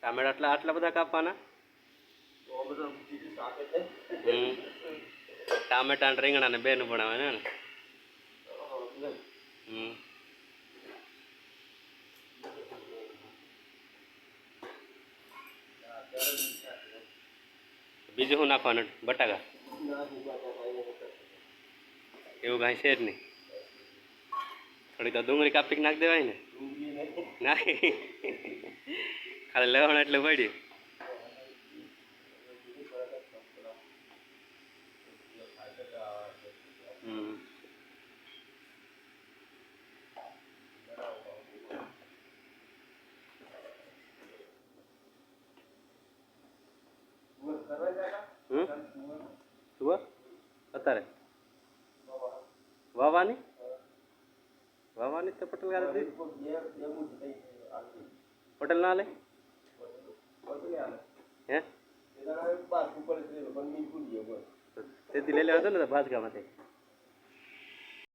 ટામેટા આટલા બધા કાપવાના? ટામેટા ને રીંગણા ને બેનું બનાવે ને? બીજું શું નાખવાનું? બટાકા એવું કાંઈ છે જ નહીં. થોડી તો ડુંગળી કાપી નાખી દેવાય ને? નાખી ખાલી લવણ એટલે પડ્યું. સુવા અત્યારે વાવાની વાવાની તો પટેલ ગાડી પટેલ ના લે હે તેથી લઈ લેવા હતો ને ભાજકામાંથી.